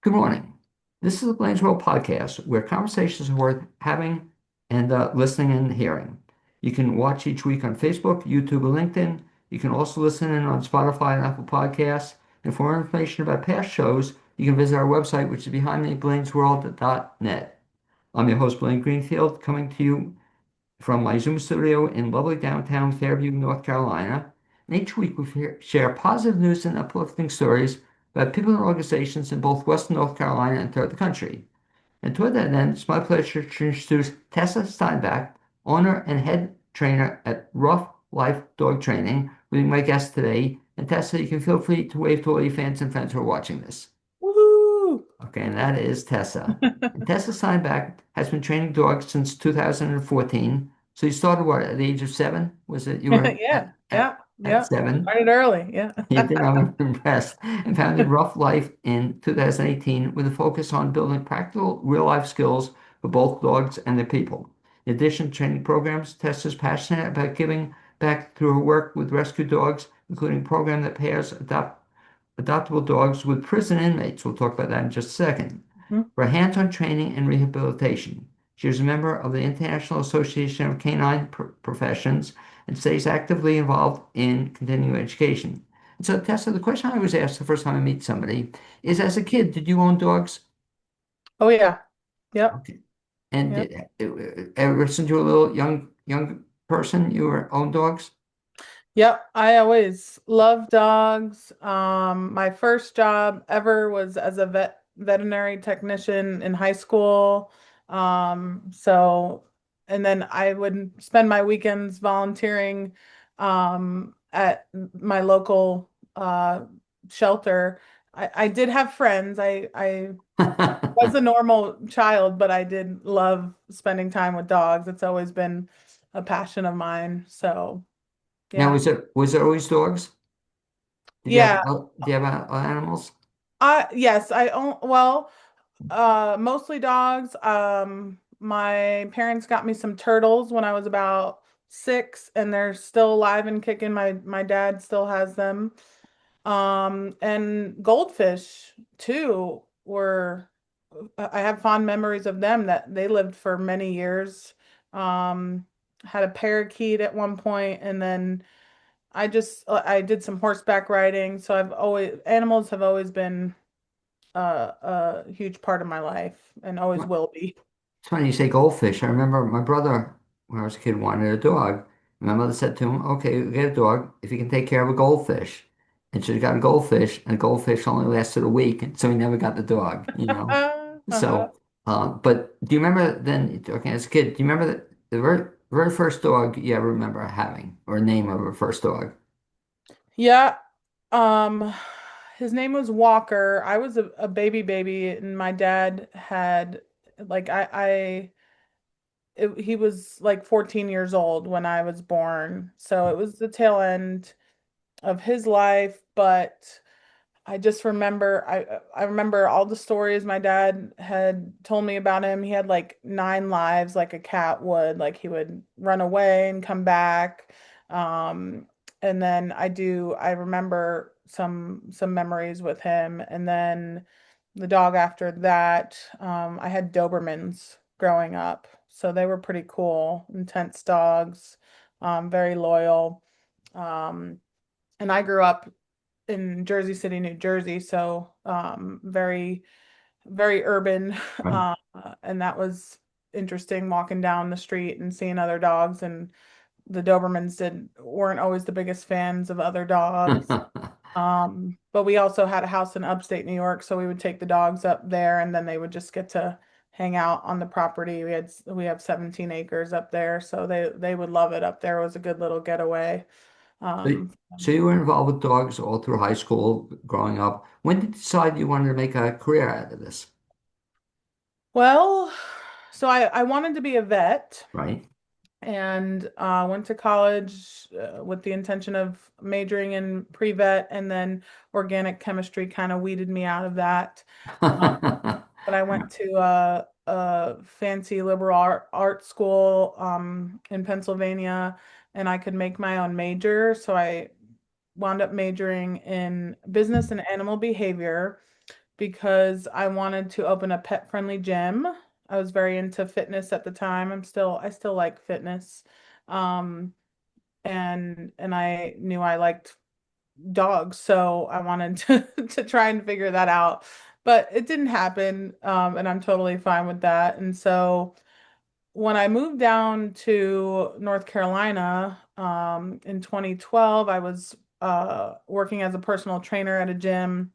Good morning. This is the Blaine's World podcast where conversations are worth having and listening and hearing. You can watch each week on Facebook, YouTube, or LinkedIn. You can also listen in on Spotify and Apple Podcasts. And for more information about past shows, you can visit our website, which is behindmeblainesworld.net. I'm your host, Blaine Greenfield, coming to you from my Zoom studio in lovely downtown Fairview, North Carolina. And each week we share positive news and uplifting stories about people and organizations in both Western North Carolina and throughout the country. And toward that end, it's my pleasure to introduce Tessa Sternbach, owner and head trainer at Ruff Life Dog Training, being my guest today. And Tessa, you can feel free to wave to all your fans and friends who are watching this. Woohoo! Okay, and that is Tessa. And Tessa Steinbach has been training dogs since 2014. So you started what at the age of 7? Was it you were Yeah, at, yeah, at yeah. 7? Started early, yeah. You did. I'm impressed. And founded Rough Life in 2018 with a focus on building practical real life skills for both dogs and their people. In addition to training programs, Tessa's passionate about giving back through her work with rescue dogs, including a program that pairs adoptable dogs with prison inmates. We'll talk about that in just a second. Mhm. For hands-on training and rehabilitation. She is a member of the International Association of Canine Professions and stays actively involved in continuing education. And so, Tessa, the question I always ask the first time I meet somebody is, as a kid, did you own dogs? Oh yeah. Yep. Okay. And Yep. ever since you were a little young person, you were owned dogs? Yep. I always loved dogs. My first job ever was as a veterinary technician in high school. So and then I would spend my weekends volunteering at my local shelter. I did have friends. I was a normal child, but I did love spending time with dogs. It's always been a passion of mine. So, Now, yeah. was it always dogs? Yeah. Did you have animals? Yes, I own, well, mostly dogs. My parents got me some turtles when I was about 6, and they're still alive and kicking. My dad still has them. And goldfish too were I have fond memories of them that they lived for many years. Um, had a parakeet at one point, and then I did some horseback riding. So I've always animals have always been a huge part of my life and always will be. It's funny you say goldfish. I remember my brother, when I was a kid, wanted a dog. My mother said to him, "Okay, we'll get a dog if you can take care of a goldfish." And she got a goldfish, and the goldfish only lasted a week, and so he never got the dog. Uh-huh. So, but do you remember then, okay, as a kid, do you remember the very first dog you ever remember having, or name of a first dog? Yeah. Um, his name was Walker. I was a baby, and my dad had like he was like 14 years old when I was born. So it was the tail end of his life, but I just remember I remember all the stories my dad had told me about him. He had like 9 lives like a cat would. Like he would run away and come back. Um, and then I remember some memories with him. And then the dog after that, I had Dobermans growing up. So they were pretty cool, intense dogs, very loyal. Um, and I grew up in Jersey City, New Jersey, so very, very urban. Right. And that was interesting walking down the street and seeing other dogs. And the Dobermans weren't always the biggest fans of other dogs. But we also had a house in upstate New York, so we would take the dogs up there, and then they would just get to hang out on the property. We have 17 acres up there, so they would love it up there. It was a good little getaway. So, Um, so you were involved with dogs all through high school, growing up. When did you decide you wanted to make a career out of this? well, so I wanted to be a vet Right? and went to college with the intention of majoring in pre-vet, and then organic chemistry kind of weeded me out of that. Uh, but I went to a fancy liberal art school in Pennsylvania, and I could make my own major. So I wound up majoring in business and animal behavior. because I wanted to open a pet-friendly gym. I was very into fitness at the time. I still like fitness. Um, and I knew I liked dogs, so I wanted to to try and figure that out. But it didn't happen, and I'm totally fine with that. And so when I moved down to North Carolina, in 2012, I was working as a personal trainer at a gym.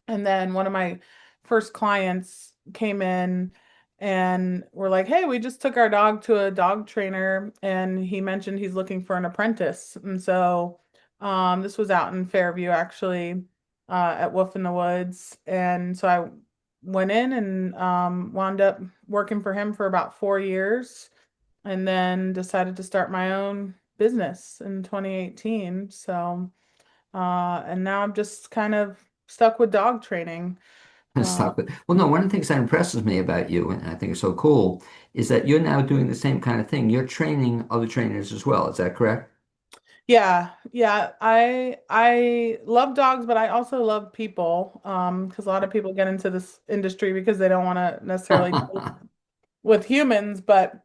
And then one of my first clients came in and were like, "Hey, we just took our dog to a dog trainer, and he mentioned he's looking for an apprentice." And so this was out in Fairview, actually, at Wolf in the Woods. And so I went in and wound up working for him for about 4 years, and then decided to start my own business in 2018. So and now I'm just kind of stuck with dog training. Uh, Stop it. Well, no, one of the things that impresses me about you, and I think is so cool, is that you're now doing the same kind of thing. You're training other trainers as well. Is that correct? yeah, yeah. I love dogs, but I also love people. Because a lot of people get into this industry because they don't want to necessarily deal with humans, but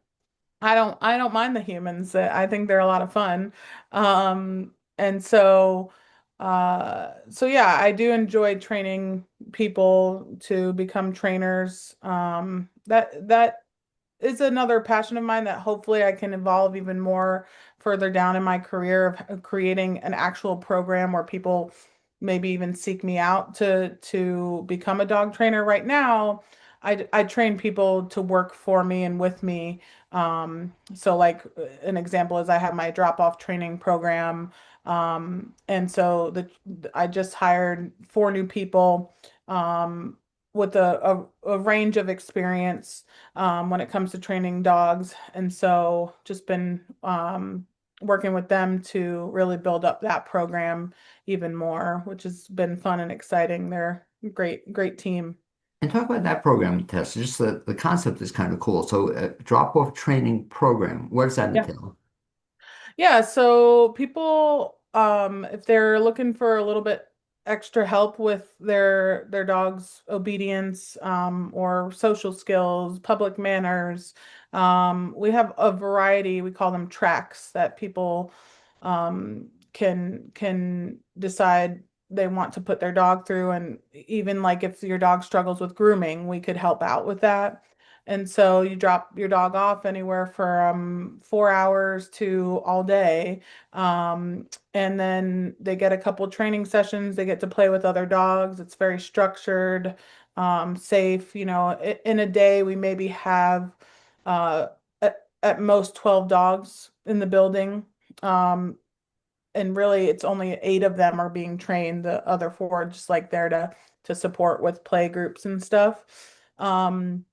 I don't mind the humans. I think they're a lot of fun. And so so yeah, I do enjoy training people to become trainers. That is another passion of mine that hopefully I can evolve even more further down in my career of creating an actual program where people maybe even seek me out to become a dog trainer. Right now, I train people to work for me and with me. So like an example is I have my drop-off training program. And so I just hired 4 new people with a range of experience when it comes to training dogs. And so just been working with them to really build up that program even more, which has been fun and exciting. They're a great team. And talk about that program, Tessa. Just the concept is kind of cool. So, drop-off training program, what does that Yeah. entail? Yeah, so people, if they're looking for a little bit extra help with their dog's obedience, or social skills, public manners, we have a variety. We call them tracks that people can decide they want to put their dog through, and even like if your dog struggles with grooming, we could help out with that. And so you drop your dog off anywhere from 4 hours to all day. And then they get a couple training sessions. They get to play with other dogs. It's very structured, safe. You know, in a day, we maybe have uh, at most 12 dogs in the building. Um, and really, it's only 8 of them are being trained. The other four are just like there to support with play groups and stuff. Um,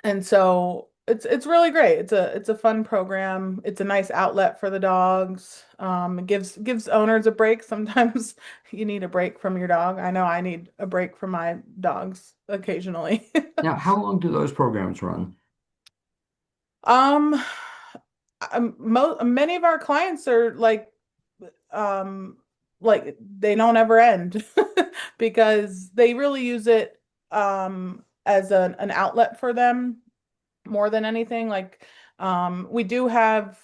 and so it's really great. It's a fun program. It's a nice outlet for the dogs. It gives owners a break. Sometimes you need a break from your dog. I know I need a break from my dogs occasionally. Now, how long do those programs run? Um, many of our clients are um like they don't ever end because they really use it as an outlet for them more than anything. Like, we do have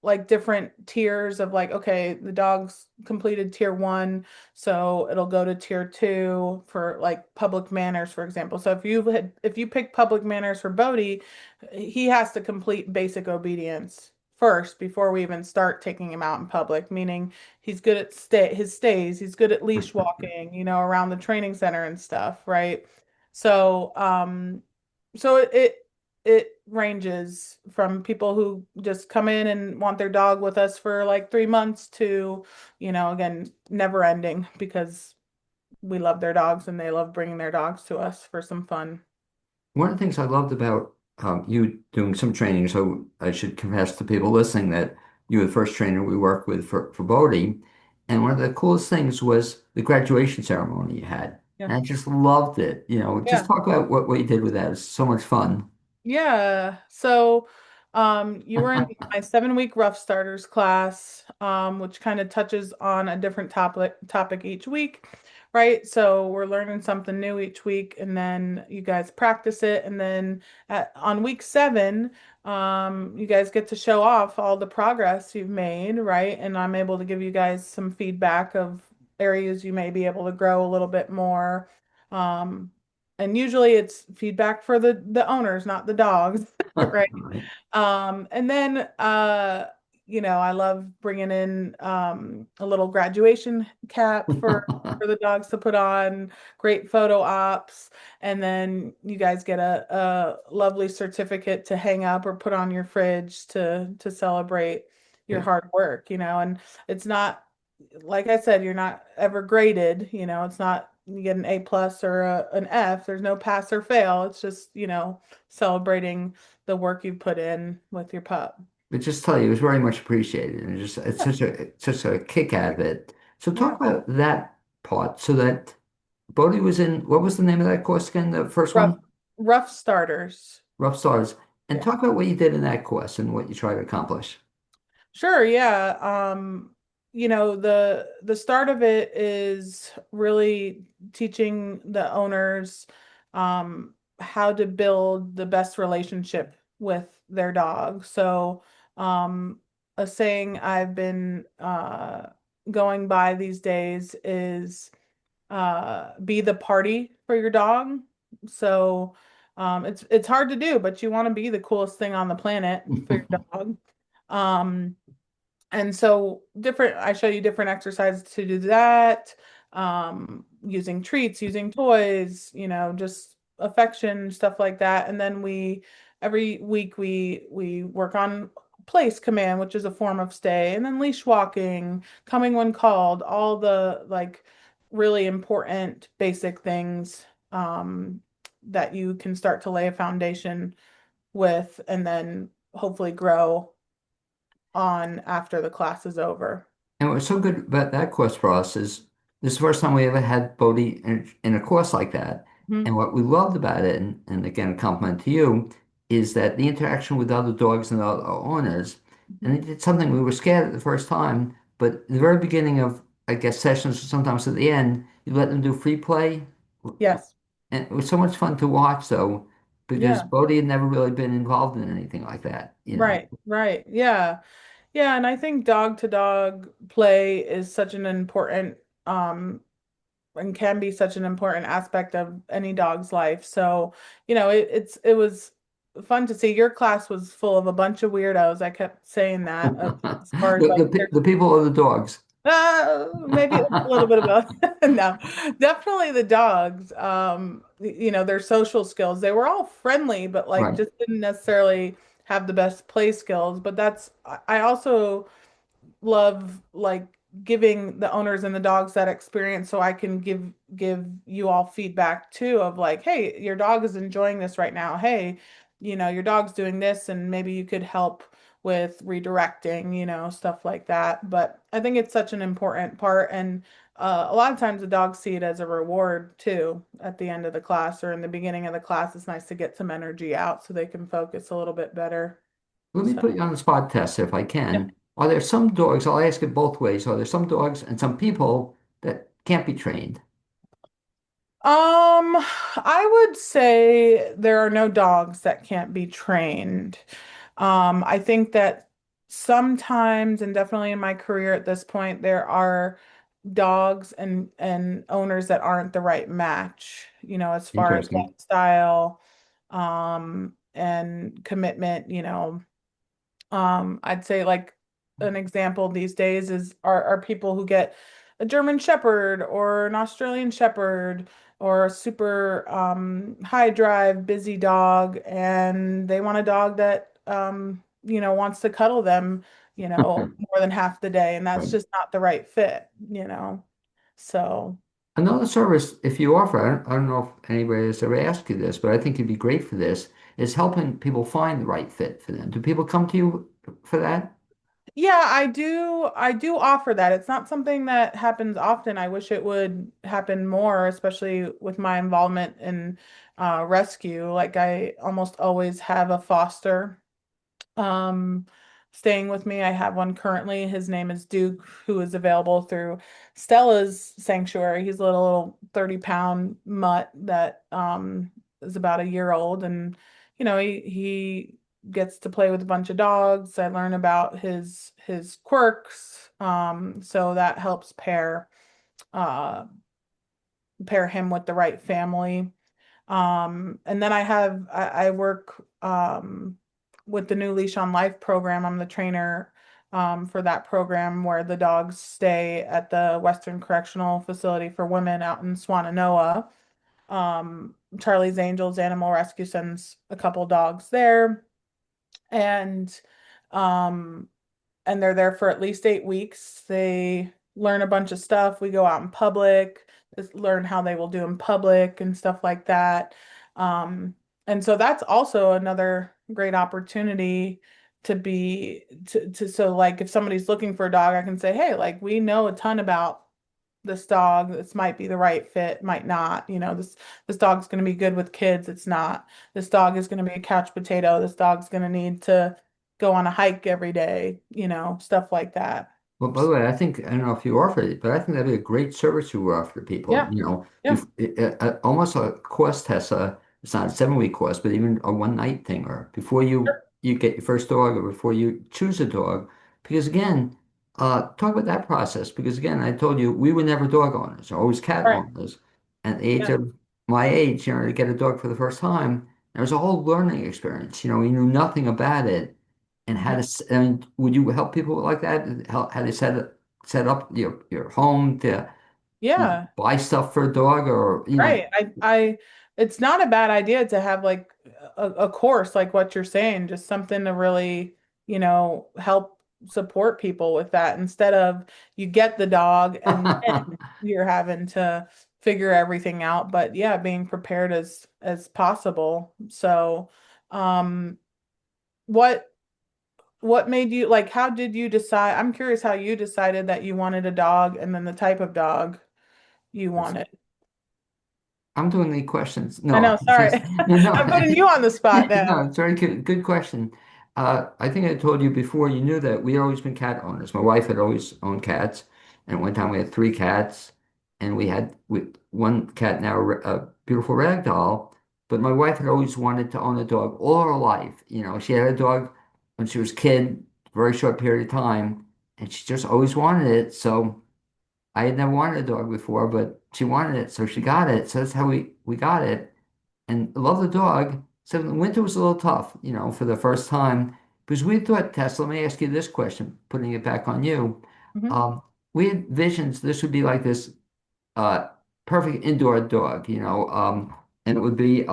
like different tiers of like, okay, the dog's completed tier 1, so it'll go to tier 2 for like public manners, for example. So if you pick public manners for Bodhi, he has to complete basic obedience first before we even start taking him out in public, meaning he's good at his stays, he's good at leash walking, around the training center and stuff, right? So, it ranges from people who just come in and want their dog with us for like 3 months to, again, never ending because we love their dogs and they love bringing their dogs to us for some fun. One of the things I loved about you doing some training, so I should confess to people listening that you were the first trainer we worked with for Bodhi. And one of the coolest things was the graduation ceremony you had. Yeah. And I just loved it. Just Yeah. talk about what you did with that. It's so much fun. Yeah. So, you were in my 7 week Rough Starters class, which kind of touches on a different topic each week. right? So we're learning something new each week, and then you guys practice it, and then on week 7, you guys get to show off all the progress you've made, right? And I'm able to give you guys some feedback of areas you may be able to grow a little bit more. Um, and usually it's feedback for the owners, not the dogs, right? Right. And then I love bringing in a little graduation cap for the dogs to put on, great photo ops, and then you guys get a lovely certificate to hang up or put on your fridge to celebrate your Yeah. hard work, and it's not, like I said, you're not ever graded, it's not you get an A+ or an F. There's no pass or fail. It's just, celebrating the work you put in with your pup. But just tell you, it was very much appreciated, and just it's Yeah. such a kick out of it. So talk Yeah. about that part. So that Bodie was in, what was the name of that course again? The first Rough, one, rough starters. Rough Stars. And Yeah. talk about what you did in that course and what you tried to accomplish. Sure, yeah. The start of it is really teaching the owners how to build the best relationship with their dog. So, a saying I've been going by these days is be the party for your dog. So, it's hard to do, but you want to be the coolest thing on the planet for your dog. Um, and so I show you different exercises to do that, using treats, using toys, just affection, stuff like that. And then every week we work on place command, which is a form of stay, and then leash walking, coming when called, all the like really important basic things, that you can start to lay a foundation with, and then hopefully grow on after the class is over. And what's so good about that course for us is this is the first time we ever had Bodhi in a course like that. Mhm. And what we loved about it, and again, a compliment to you, is that the interaction with other dogs and other owners. And Mhm. they did something we were scared at the first time, but at the very beginning of, I guess, sessions, or sometimes at the end, you let them do free play. Yes. And it was so much fun to watch, though, because Yeah. Bodhi had never really been involved in anything like that, you know. Right. Right. Yeah. Yeah. And I think dog to dog play is such an important, and can be such an important aspect of any dog's life. So, it was fun to see. Your class was full of a bunch of weirdos. I kept saying that, as far as like The people or the dogs. maybe a little bit of both. No, definitely the dogs. Their social skills. They were all friendly, but like Right. just didn't necessarily have the best play skills. But I also love like giving the owners and the dogs that experience so I can give you all feedback too of like, hey, your dog is enjoying this right now. Hey, your dog's doing this and maybe you could help with redirecting, stuff like that. But I think it's such an important part, and a lot of times the dogs see it as a reward too at the end of the class or in the beginning of the class. It's nice to get some energy out so they can focus a little bit better. Let me So put you on the spot, Tessa, if I yeah. can. Are there some dogs, I'll ask it both ways, are there some dogs and some people that can't be trained? I would say there are no dogs that can't be trained. I think that sometimes, and definitely in my career at this point, there are dogs and owners that aren't the right match, as far as Interesting. lifestyle, and commitment, I'd say like an example these days are people who get a German Shepherd or an Australian Shepherd or a super high drive busy dog, and they want a dog that wants to cuddle them, more than half the day, and that's Right. just not the right fit. So Another service, if you offer, I don't know if anybody has ever asked you this, but I think you'd be great for this, is helping people find the right fit for them. Do people come to you for that? yeah, I do offer that. It's not something that happens often. I wish it would happen more, especially with my involvement in rescue. Like I almost always have a foster. Um, staying with me. I have one currently. His name is Duke, who is available through Stella's sanctuary. He's a little 30-pound mutt that is about a year old, and he gets to play with a bunch of dogs. I learn about his quirks, so that helps uh pair him with the right family. And then I work with the new Leash on Life program. I'm the trainer for that program where the dogs stay at the Western Correctional Facility for Women out in Swannanoa. Charlie's Angels Animal Rescue sends a couple dogs there, and um, and they're there for at least 8 weeks. They learn a bunch of stuff. We go out in public, just learn how they will do in public and stuff like that. Um, and so that's also another great opportunity to be to so like if somebody's looking for a dog, I can say, hey, like we know a ton about this dog. This might be the right fit, might not. This dog's going to be good with kids. It's not. This dog is going to be a couch potato. This dog's going to need to go on a hike every day, stuff like that. Well, by the way, I don't know if you offer it, but I think that'd be a great service you offer people. Yeah. Yeah. Almost a course, Tessa. It's not a 7 week course, but even a one night thing, or before Sure. you get your first dog, or before you choose a dog. Because again, talk about that process. Because again, I told you we were never dog owners, always cat Right. owners. At the age Yeah. of my age, to get a dog for the first time, there was a whole learning experience. We knew nothing about it and how to, Mhm. I mean, would you help people like that? How to set up your home to Yeah. buy stuff for a dog or, Right. It's not a bad idea to have like a course like what you're saying, just something to really, help support people with that instead of you get the dog and then you're having to figure everything out. But yeah, being prepared as possible. So, um, what what made you like, how did you decide? I'm curious how you decided that you wanted a dog and then the type of dog you wanted. I'm doing the questions. I No, know, sorry. no, I'm putting you on the spot no, now. it's very good. Good question. I think I told you before, you knew that we had always been cat owners. My wife had always owned cats. And one time we had three cats, and we had one cat now, a beautiful rag doll. But my wife had always wanted to own a dog all her life. She had a dog when she was a kid, very short period of time, and she just always wanted it. So I had never wanted a dog before, but she wanted it, so she got it. So that's how we got it. And I love the dog. So the winter was a little tough, for the first time. Because we thought, Tess, let me ask you this question, putting it back on you. Hmm. Um, we had visions, this would be like this perfect indoor dog, and it would be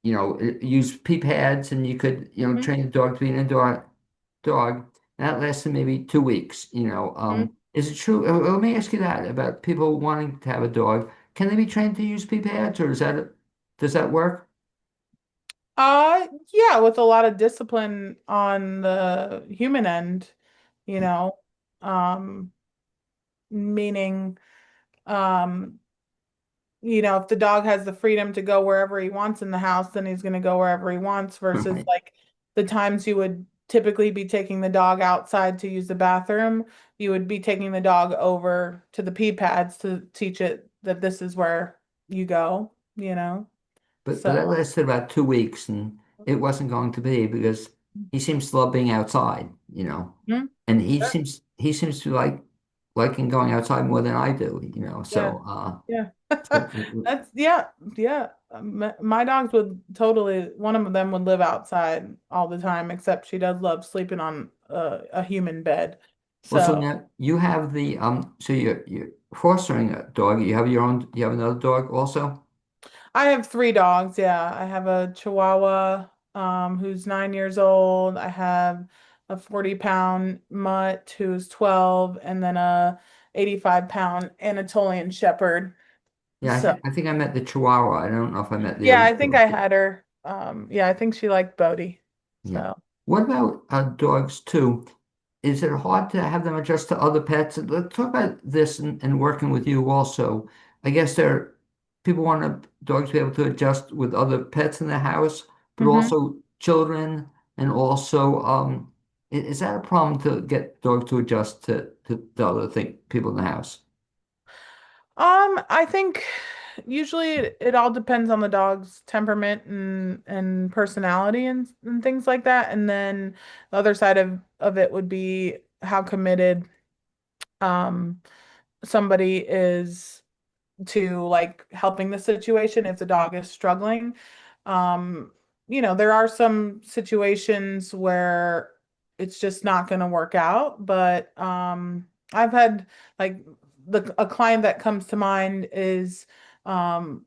use pee pads and you could, Hmm. train the dog to be an indoor dog. And that lasted maybe 2 weeks, Hmm. Is it true? Let me ask you that about people wanting to have a dog. Can they be trained to use pee pads or does that work? Yeah, with a lot of discipline on the human end, you know, um, meaning, um, if the dog has the freedom to go wherever he wants in the house, then he's going to go wherever he wants versus Right. like the times you would typically be taking the dog outside to use the bathroom, you would be taking the dog over to the pee pads to teach it that this is where you go. But that So, lasted about 2 weeks, and it wasn't going to be because he seems to love being outside, mhm, and sure. he seems to liking going outside more than I do, Yeah. So Yeah. so That's yeah, yeah. My dogs would totally, one of them would live outside all the time, except she does love sleeping on a human bed. well, so So now you have so you're fostering a dog. You have another dog also? I have three dogs. Yeah, I have a Chihuahua, who's 9 years old. I have a 40-pound mutt who's 12, and then a 85-pound Anatolian Shepherd. Yeah, So I think I met the Chihuahua. I don't know if I met the yeah, other I think two. I had her. Yeah, I think she liked Bodie. Yeah. So. What about dogs too? Is it hard to have them adjust to other pets? Let's talk about this and working with you also. I guess people want dogs to be able to adjust with other pets in the house, but Hmm. also children and also Is that a problem to get dogs to adjust to the other people in the house? I think usually it all depends on the dog's temperament and personality and things like that. And then the other side of it would be how committed um somebody is to like helping the situation if the dog is struggling. Um, there are some situations where it's just not going to work out, but I've had like a client that comes to mind is um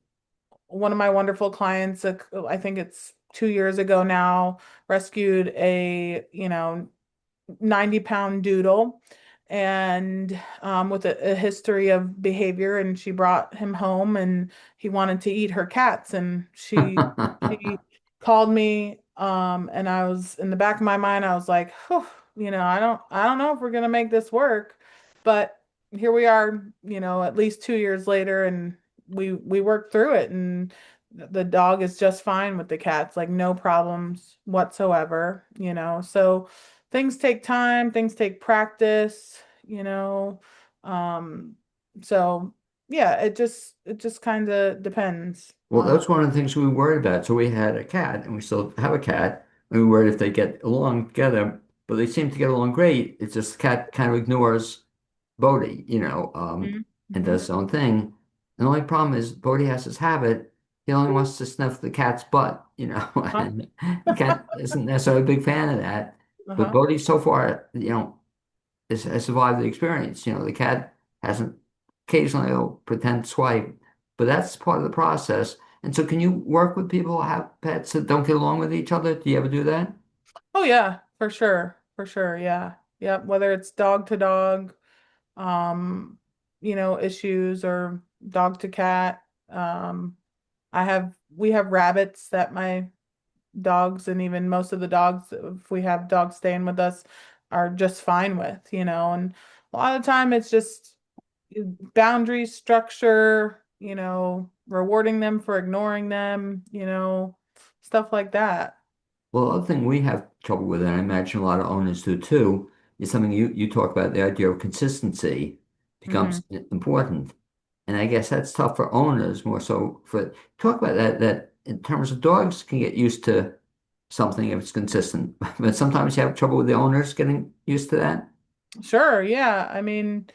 one of my wonderful clients, I think it's 2 years ago now, rescued a, 90-pound doodle and with a history of behavior, and she brought him home and he wanted to eat her cats, and she called me, and I was in the back of my mind, I was like, whew, I don't know if we're gonna make this work, but here we are, at least 2 years later, and we worked through it, and the dog is just fine with the cats, like no problems whatsoever, so things take time, things take practice, you know. Um, so yeah, it just kind of depends Well, on. that's one of the things we worried about. So we had a cat, and we still have a cat, and we worried if they get along together, but they seem to get along great. It's just the cat kind of ignores Bodhi, Mhm, and mhm. does his own thing. And the only problem is Bodhi has this habit. He only wants to sniff the cat's butt, Uh-huh. and the cat isn't necessarily a big fan of that. But Uh-huh. Bodhi so far, has survived the experience. The cat hasn't occasionally will pretend to swipe, but that's part of the process. And so, can you work with people who have pets that don't get along with each other? Do you ever do that? Oh yeah, for sure. For sure. Yeah. Yep. Whether it's dog to dog, um, issues or dog to cat. We have rabbits that my dogs and even most of the dogs, if we have dogs staying with us, are just fine with, and a lot of the time it's just boundary structure, rewarding them for ignoring them, stuff like that. Well, the other thing we have trouble with, and I imagine a lot of owners do too, is something you talk about. The idea of consistency Hmm. becomes important. And I guess that's tough for owners more so for talk about that in terms of dogs can get used to something if it's consistent. But sometimes you have trouble with the owners getting used to that. Sure, yeah. I mean,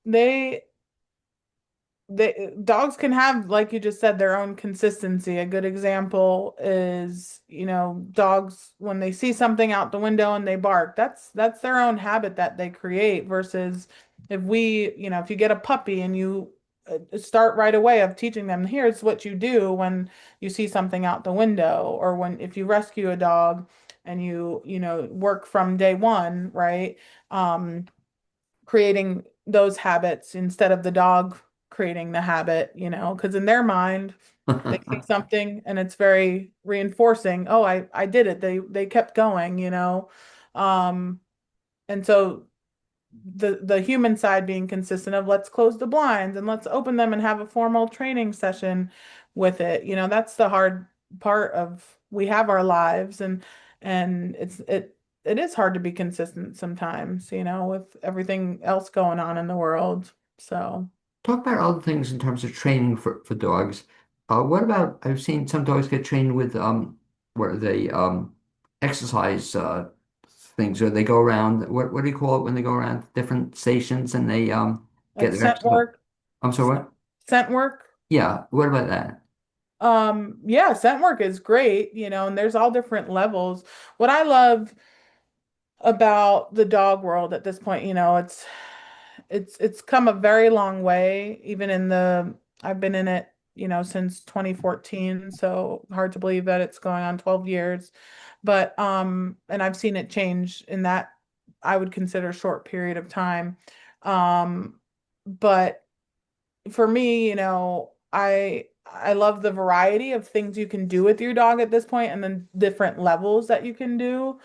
they dogs can have, like you just said, their own consistency. A good example is, dogs when they see something out the window and they bark. That's their own habit that they create versus if you get a puppy and you start right away of teaching them, here's what you do when you see something out the window, or when if you rescue a dog and work from day one, right? Um, Creating those habits instead of the dog creating the habit, because in their mind, they see something and it's very reinforcing. Oh, I did it. They kept going, Um, and so the human side being consistent of let's close the blinds and let's open them and have a formal training session with it. That's the hard part of we have our lives, and it is hard to be consistent sometimes, with everything else going on in the world. So, Talk about other things in terms of training for dogs. What about I've seen some dogs get trained with where they exercise things or they go around what do you call it when they go around different stations and they get like their scent exercise? work, I'm sorry, scent, what? scent work. Yeah, what about that? Yeah, scent work is great, and there's all different levels. What I love about the dog world at this point, it's come a very long way, even I've been in it, since 2014, so hard to believe that it's going on 12 years. But and I've seen it change in that I would consider short period of time. Um, but for me, I love the variety of things you can do with your dog at this point, and then different levels that you can do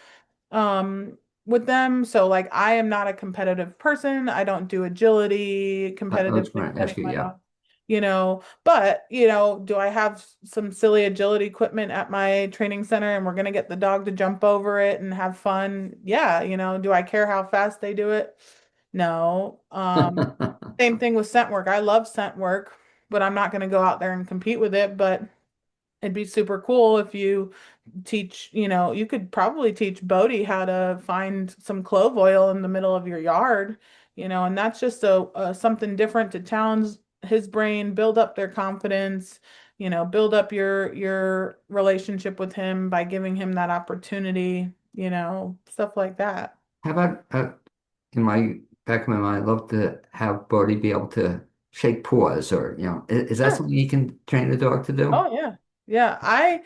with them. So like I am not a competitive person. I don't do agility I was competitively going to ask petting you, my yeah. dog. But, do I have some silly agility equipment at my training center and we're going to get the dog to jump over it and have fun? Yeah, do I care how fast they do it? No. Same thing with scent work. I love scent work, but I'm not going to go out there and compete with it. But it'd be super cool if you you could probably teach Bodhi how to find some clove oil in the middle of your yard, and that's just a something different to challenge his brain, build up their confidence, build up your relationship with him by giving him that opportunity, stuff like that. How about in my back of my mind, I'd love to have Bodhi be able to shake paws, or is that Sure. something you can train the dog to do? Oh yeah. Yeah.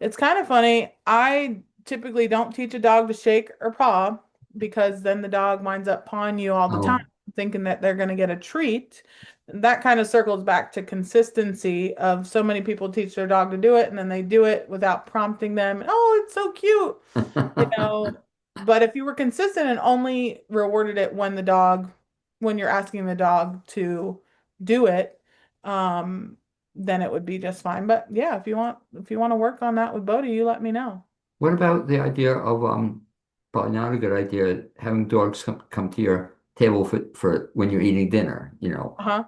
It's kind of funny. I typically don't teach a dog to shake or paw because then the dog winds up pawing you all the time, Oh, thinking that they're going to get a treat. And that kind of circles back to consistency of so many people teach their dog to do it and then they do it without prompting them. Oh, it's so cute, you know. But if you were consistent and only rewarded it when you're asking the dog to do it, um, then it would be just fine. But yeah, if you want to work on that with Bodhi, you let me know. what about the idea of probably not a good idea having dogs come to your table for when you're eating dinner, Uh-huh.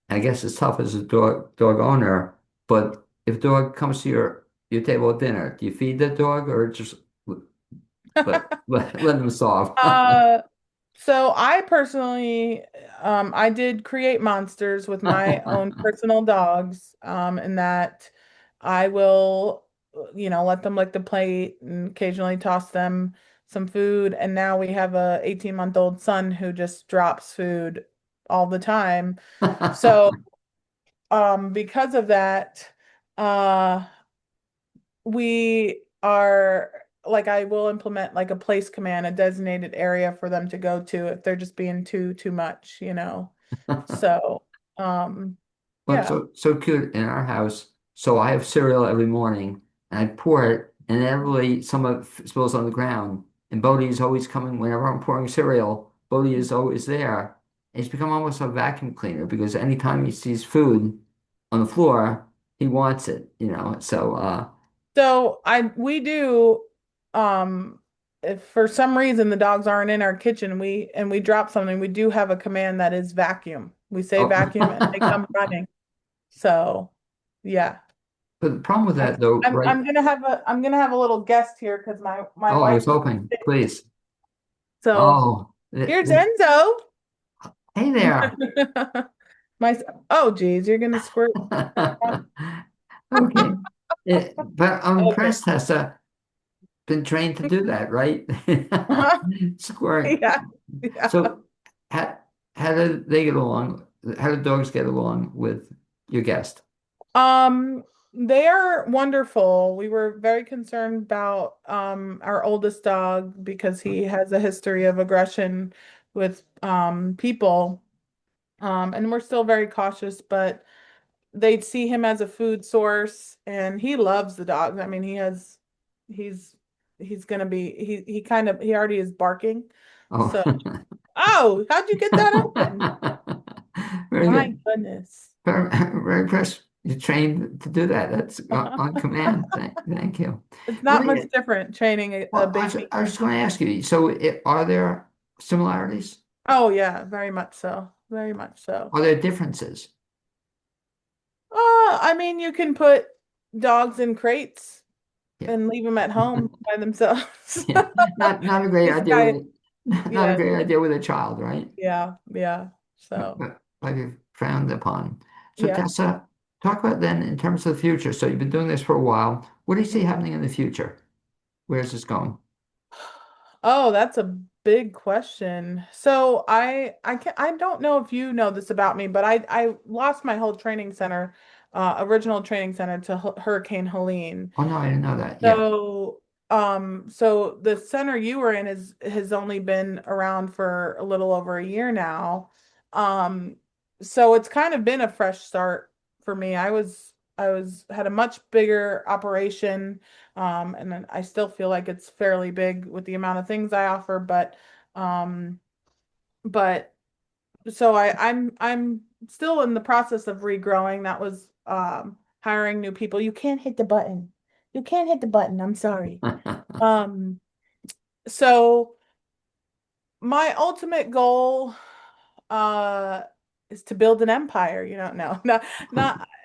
I guess it's tough as a dog owner, but if a dog comes to your table at dinner, do you feed the dog or just let them solve? Uh, so I personally, I did create monsters with my own personal dogs, in that I will, let them lick the plate and occasionally toss them some food. And now we have a 18-month-old son who just drops food all the time. So, because of that, uh, we are like I will implement like a place command, a designated area for them to go to if they're just being too much. So, um, Well, yeah. so cute in our house. So I have cereal every morning, and I pour it, and inevitably some of it spills on the ground. And Bodhi is always coming whenever I'm pouring cereal. Bodhi is always there. And he's become almost a vacuum cleaner because anytime he sees food on the floor, he wants it. So So I we do if for some reason the dogs aren't in our kitchen, we drop something, we do have a command that is vacuum. We say oh. vacuum and they come running. So, yeah. But the problem with I'm that though, I'm right? I'm gonna have a little guest here because my Oh, I wife was is hoping, sick. please. So Oh, here's Enzo. hey there. My oh geez, you're gonna squirt. Okay. But I'm Okay. impressed, Tessa. Been trained to do that, right? Squirting. Yeah. Yeah. So, how, how do they get along? How do dogs get along with your guest? Um, they are wonderful. We were very concerned about our oldest dog because he has a history of aggression with people. And we're still very cautious, but they'd see him as a food source and he loves the dogs. I mean, he's he's gonna be he already is barking. Oh, So, oh, how'd you get that open? very My good. goodness. Very, very impressed. You're trained to do that. That's on command. Thank you. It's What not do much you, different training a well, baby. I was just going to ask you, so are there similarities? Oh yeah, very much so. Very much so. Are there differences? I mean, you can put dogs in crates Yeah. and leave them at home by themselves. Yeah. Not a great This idea guy, with not a yeah, great idea with a child, right? yeah. So, But like frowned upon. So yeah. Tessa, talk about then in terms of the future. So you've been doing this for a while. What do you see happening in the future? Where's this going? Oh, that's a big question. So I don't know if you know this about me, but I lost my whole training center, original training center to Hurricane Helene. Oh no, I didn't know that. Yeah. So the center you were in has only been around for a little over a year now. Um, so it's kind of been a fresh start for me. I was had a much bigger operation, and then I still feel like it's fairly big with the amount of things I offer, but um, but so I'm still in the process of regrowing. That was hiring new people. You can't hit the button. You can't hit the button. I'm sorry. Um, so my ultimate goal uh is to build an empire. You don't know.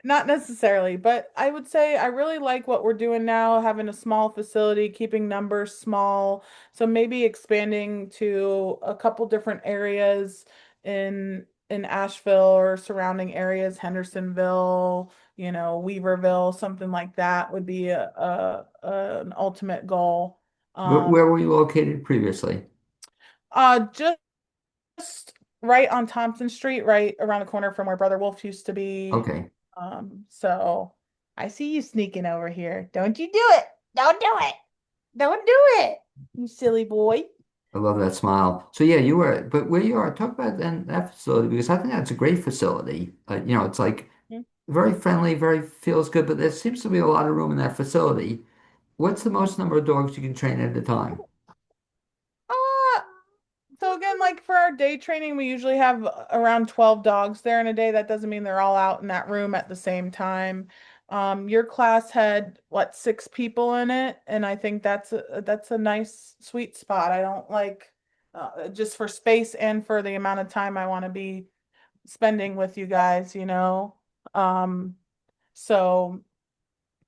Not necessarily, but I would say I really like what we're doing now, having a small facility, keeping numbers small. So maybe expanding to a couple different areas in Asheville or surrounding areas, Hendersonville, Weaverville, something like that would be an ultimate goal. Where were you located previously? Just right on Thompson Street, right around the corner from where Brother Wolf used to be. Okay. So I see you sneaking over here. Don't you do it. Don't do it. Don't do it. You silly boy. I love that smile. So yeah, you were, but where you are, talk about then that facility because I think that's a great facility. It's like very friendly, very feels good, but there seems to be a lot of room in that facility. What's the most number of dogs you can train at a time? Uh, so again, like for our day training, we usually have around 12 dogs there in a day. That doesn't mean they're all out in that room at the same time. Your class had what, 6 people in it, and I think that's a nice sweet spot. I don't like just for space and for the amount of time I want to be spending with you guys. Um, so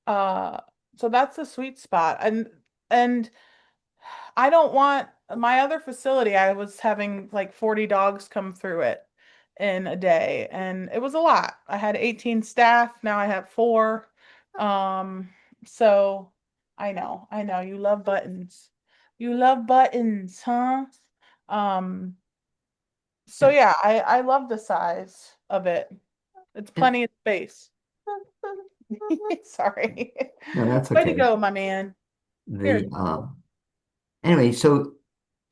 uh so that's the sweet spot. And I don't want my other facility, I was having like 40 dogs come through it in a day, and it was a lot. I had 18 staff, now I have 4. Um, so I know you love buttons. You love buttons, huh? Um, so yeah, I love the size of it. It's And, plenty of space. Sorry. no, that's Way to okay. go, my man. Here. The Anyway, so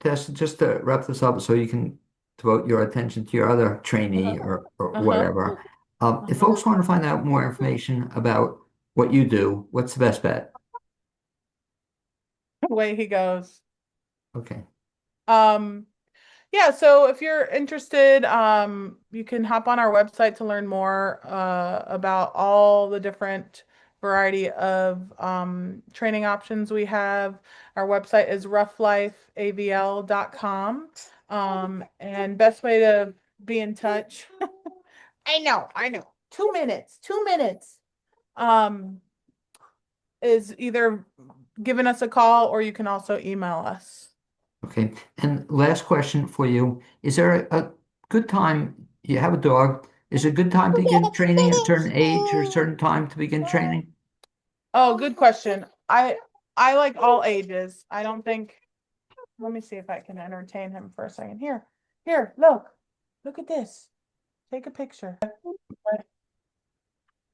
Tess, just to wrap this up, so you can devote your attention to your other trainee or Uh-huh. whatever. If Uh-huh. folks want to find out more information about what you do, what's the best bet? Away he goes. Okay. Um, yeah, so if you're interested, you can hop on our website to learn more about all the different variety of training options we have. Our website is roughlife.avl.com. And best way to be in touch. I know. 2 minutes, 2 minutes. Um, is either giving us a call or you can also email us. Okay. And last question for you. Is there a good time you have a dog? Is it a good time to begin training at a certain age or a certain time to begin training? Oh, good question. I like all ages. I don't think. Let me see if I can entertain him for a second. Here, look. Look at this. Take a picture.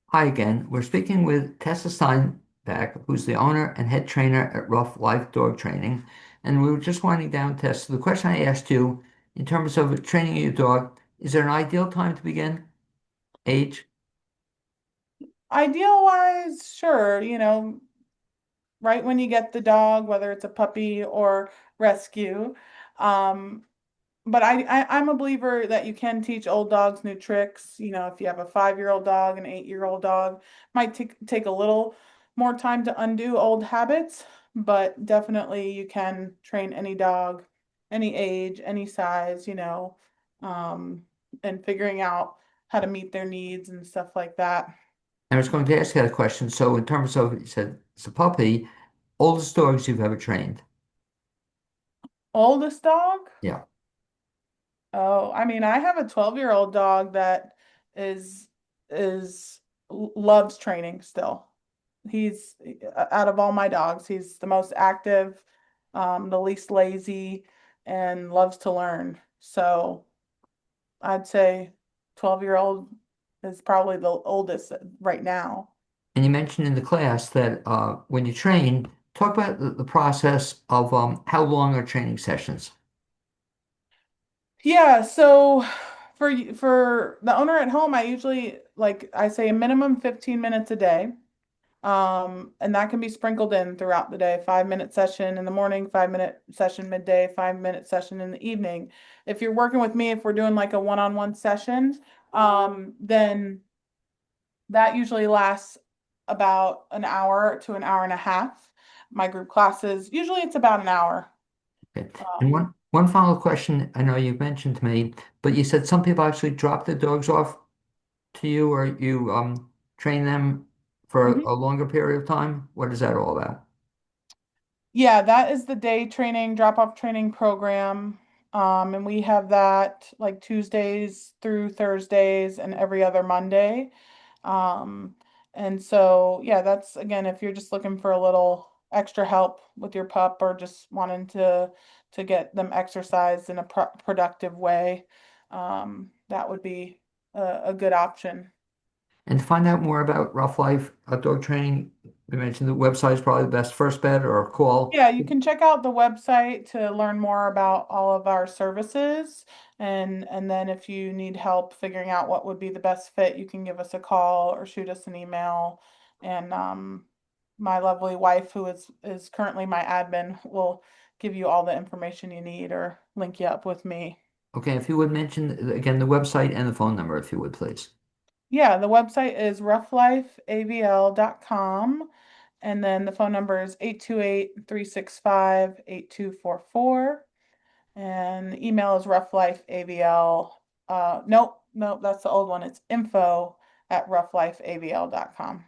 Hi again. We're speaking with Tessa Steinbach, who's the owner and head trainer at Ruff Life Dog Training. And we were just winding down, Tessa. The question I asked you in terms of training your dog, is there an ideal time to begin? Age? Ideal wise, sure, right when you get the dog, whether it's a puppy or rescue. Um, but I'm a believer that you can teach old dogs new tricks. If you have a 5-year-old dog, an 8-year-old dog, might take a little more time to undo old habits, but definitely you can train any dog, any age, any size, um, and figuring out how to meet their needs and stuff like that. I was going to ask you that question. So in terms of, you said it's a puppy, oldest dogs you've ever trained? Oldest dog? Yeah. Oh, I mean, I have a 12-year-old dog that is is loves training still. He's out of all my dogs, he's the most active, the least lazy, and loves to learn. So I'd say 12-year-old is probably the oldest right now. And you mentioned in the class that when you train, talk about the process of how long are training sessions? Yeah, so for the owner at home, I usually like I say a minimum 15 minutes a day. And that can be sprinkled in throughout the day. 5-minute session in the morning, 5-minute session midday, 5-minute session in the evening. If you're working with me, if we're doing like a one-on-one session, then that usually lasts about an hour to an hour and a half. My group classes, usually it's about an hour. Okay. And Um, one final question. I know you mentioned to me, but you said some people actually drop the dogs off to you, or you train them for mhm. a longer period of time. What is that all about? Yeah, that is the day training, drop-off training program. And we have that like Tuesdays through Thursdays and every other Monday. Um, and so, yeah, that's again, if you're just looking for a little extra help with your pup or just wanting to get them exercised in a productive way, that would be a good option. And to find out more about Rough Life dog training, we mentioned the website is probably the best first bet or call. Yeah, you can check out the website to learn more about all of our services. And then if you need help figuring out what would be the best fit, you can give us a call or shoot us an email. And my lovely wife, who is currently my admin, will give you all the information you need or link you up with me. Okay, if you would mention again the website and the phone number, if you would please. Yeah, the website is roughlifeavl.com. And then the phone number is 828-365-8244. And the email is roughlifeavl. Nope, that's the old one. It's info@roughlifeavl.com.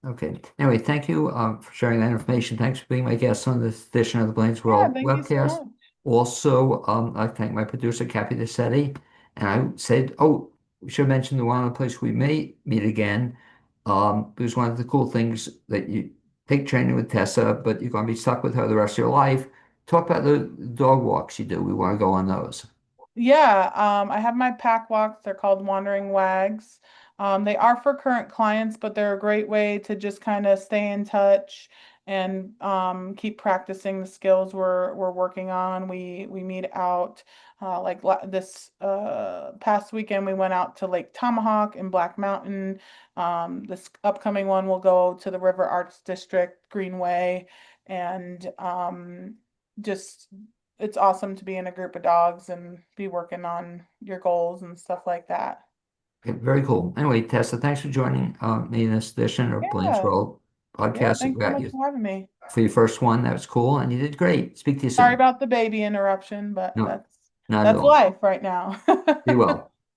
Okay. Anyway, thank you for sharing that information. Thanks for being my guest on this edition of the Blaine's Yeah, World thank you so webcast. much. Also, I thank my producer, Kathy DeSetti. And I said, oh, we should mention the one other place we may meet again. Because one of the cool things that you take training with Tessa, but you're going to be stuck with her the rest of your life. Talk about the dog walks you do. We want to go on those. Yeah, I have my pack walks. They're called Wandering Wags. They are for current clients, but they're a great way to just kind of stay in touch and keep practicing the skills we're working on. We meet out like this past weekend. We went out to Lake Tomahawk in Black Mountain. This upcoming one will go to the River Arts District Greenway, and just it's awesome to be in a group of dogs and be working on your goals and stuff like that. Okay, very cool. Anyway, Tessa, thanks for joining me in this edition of Blaine's Yeah. World Yeah. podcast. We Thanks so got much you for having me. for your first one. That was cool, and you did great. Speak to you Sorry soon. about the baby interruption, but No, not at that's all. life right now. Be well.